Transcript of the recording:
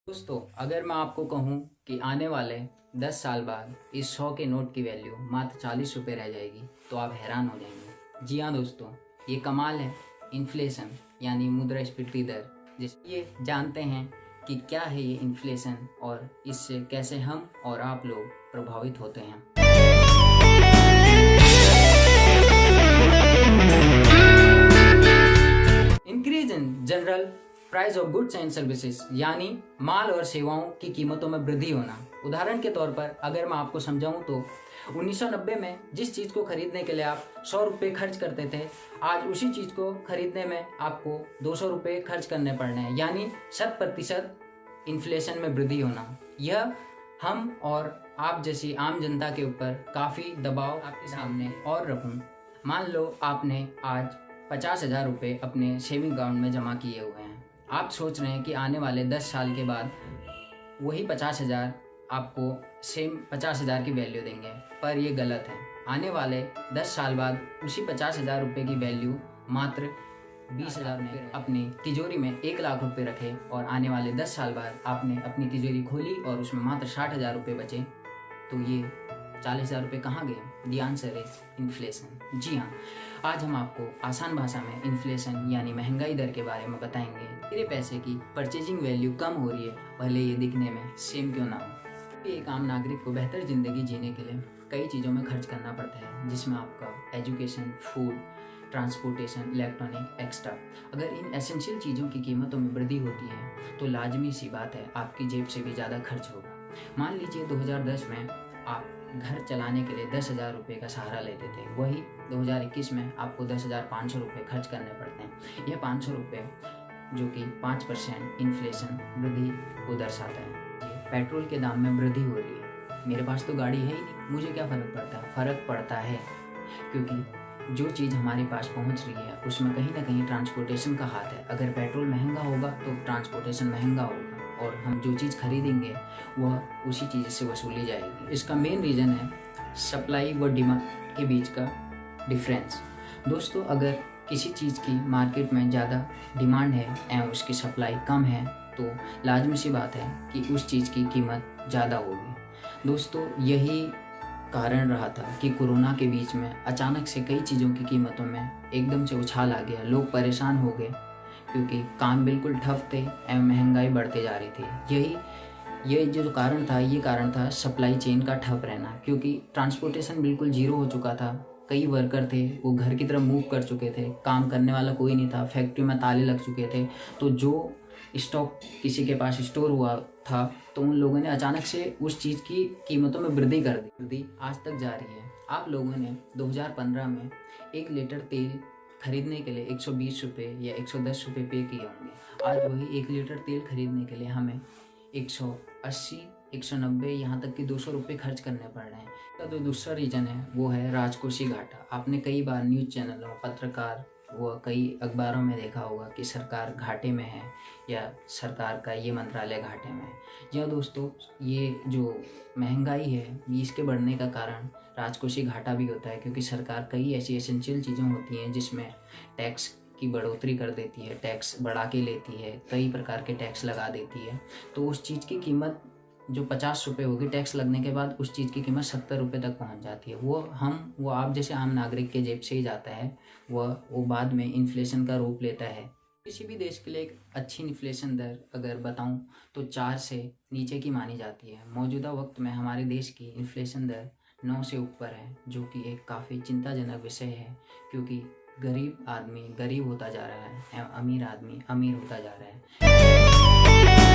दोस्तों, अगर मैं आपको कहूँ कि आने वाले 10 साल बाद इस 100 के नोट की वैल्यू मात्र 40 रुपये रह जाएगी तो आप हैरान हो जाएंगे। जी हाँ दोस्तों, ये कमाल है इन्फ्लेशन यानी मुद्रास्फीति दर। ये जानते हैं कि क्या है ये इन्फ्लेशन और इससे कैसे हम और आप लोग प्रभावित होते हैं। Increase in general price of goods and services यानी माल और सेवाओं की कीमतों में वृद्धि होना। उदाहरण के तौर पर अगर मैं आपको समझाऊं तो 1990 में जिस चीज़ को खरीदने के लिए आप 100 रुपये खर्च करते थे, आज उसी चीज़ को खरीदने में आपको 200 रुपये खर्च करने पड़ने हैं, यानी 100% इन्फ्लेशन में वृद्धि होना। यह हम और आप जैसी आम जनता के ऊपर काफ़ी दबाव आपके सामने और रखूँ। मान लो आपने आज 50,000 रुपये अपने सेविंग अकाउंट में जमा किए हुए हैं। आप सोच रहे हैं कि आने वाले 10 साल के बाद वही 50,000 आपको सेम 50,000 की वैल्यू देंगे, पर ये गलत है। आने वाले 10 साल बाद उसी 50,000 रुपये की वैल्यू मात्र 20,000 में अपनी तिजोरी में 1 लाख रुपये रखे और आने वाले 10 साल बाद आपने अपनी तिजोरी खोली और उसमें मात्र 60,000 रुपये बचे, तो ये 40,000 रुपये कहाँ गए? The answer is inflation. जी हाँ, आज हम आपको आसान भाषा में इन्फ्लेशन यानी महंगाई दर के बारे में बताएंगे। मेरे पैसे की परचेजिंग वैल्यू कम हो रही है, भले ये दिखने में सेम क्यों ना हो। एक आम नागरिक को बेहतर जिंदगी जीने के लिए कई चीज़ों में खर्च करना पड़ता है, जिसमें आपका education, food, transportation, electronic, extra. अगर इन एसेंशियल चीज़ों की कीमतों में वृद्धि होती है तो लाजमी सी बात है आपकी जेब से भी ज़्यादा खर्च होगा। मान लीजिए 2010 में आप घर चलाने के लिए 10,000 रुपये का सहारा लेते थे, वही 2021 में आपको 10,500 रुपये खर्च करने पड़ते हैं। यह 500 रुपये जो कि 5% इन्फ्लेशन वृद्धि को दर्शाता है। पेट्रोल के दाम में वृद्धि हो रही है, मेरे पास तो गाड़ी है ही नहीं, मुझे क्या फ़र्क पड़ता है? फ़र्क पड़ता है, क्योंकि जो चीज़ हमारे पास पहुंच रही है उसमें कहीं ना कहीं ट्रांसपोर्टेशन का हाथ है। अगर पेट्रोल महंगा होगा तो ट्रांसपोर्टेशन महंगा होगा और हम जो चीज़ खरीदेंगे वह उसी चीज़ से वसूली जाएगी। इसका मेन रीज़न है सप्लाई व डिमांड के बीच का डिफरेंस। दोस्तों, अगर किसी चीज़ की मार्केट में ज़्यादा डिमांड है एवं उसकी सप्लाई कम है तो लाजमी सी बात है कि उस चीज़ की कीमत ज़्यादा होगी। दोस्तों, यही कारण रहा था कि कोरोना के बीच में अचानक से कई चीज़ों की कीमतों में एकदम से उछाल आ गया। लोग परेशान हो गए क्योंकि काम बिल्कुल ठप थे एवं महंगाई बढ़ते जा रही थी। ये जो कारण था, ये कारण था सप्लाई चेन का ठप रहना, क्योंकि ट्रांसपोर्टेशन बिल्कुल जीरो हो चुका था। कई वर्कर थे वो घर की तरफ मूव कर चुके थे, काम करने वाला कोई नहीं था, फैक्ट्री में ताले लग चुके थे, तो जो स्टॉक किसी के पास स्टोर हुआ था तो उन लोगों ने अचानक से उस चीज़ की कीमतों में वृद्धि कर दी। वृद्धि आज तक जारी है। आप लोगों ने 2015 में 1 लीटर तेल खरीदने के लिए 120 रुपये या 110 रुपये पे किए होंगे। आज वही 1 लीटर तेल खरीदने के लिए हमें 180, 190, यहाँ तक कि 200 रुपये खर्च करने पड़ रहे हैं। इसका जो दूसरा रीज़न है वो है राजकोषीय घाटा। आपने कई बार न्यूज़ चैनलों, पत्रकार व कई अखबारों में देखा होगा कि सरकार घाटे में है या सरकार का ये मंत्रालय घाटे में है। या दोस्तों, ये जो महंगाई है इसके बढ़ने का कारण राजकोषीय घाटा भी होता है, क्योंकि सरकार कई ऐसी एसेंशियल चीज़ें होती हैं जिसमें टैक्स की बढ़ोतरी कर देती है, टैक्स बढ़ा के लेती है, कई प्रकार के टैक्स लगा देती है। तो उस चीज़ की कीमत जो 50 रुपये होगी टैक्स लगने के बाद, उस चीज़ की कीमत 70 रुपये तक पहुंच जाती है। वो आप जैसे आम नागरिक के जेब से ही जाता है, वो बाद में इन्फ्लेशन का रूप लेता है। किसी भी देश के लिए एक अच्छी इन्फ्लेशन दर अगर बताऊं तो 4 से नीचे की मानी जाती है। मौजूदा वक्त में हमारे देश की इन्फ्लेशन दर 9 से ऊपर है, जो कि एक काफ़ी चिंताजनक विषय है, क्योंकि गरीब आदमी गरीब होता जा रहा है एवं अमीर आदमी अमीर होता जा रहा है।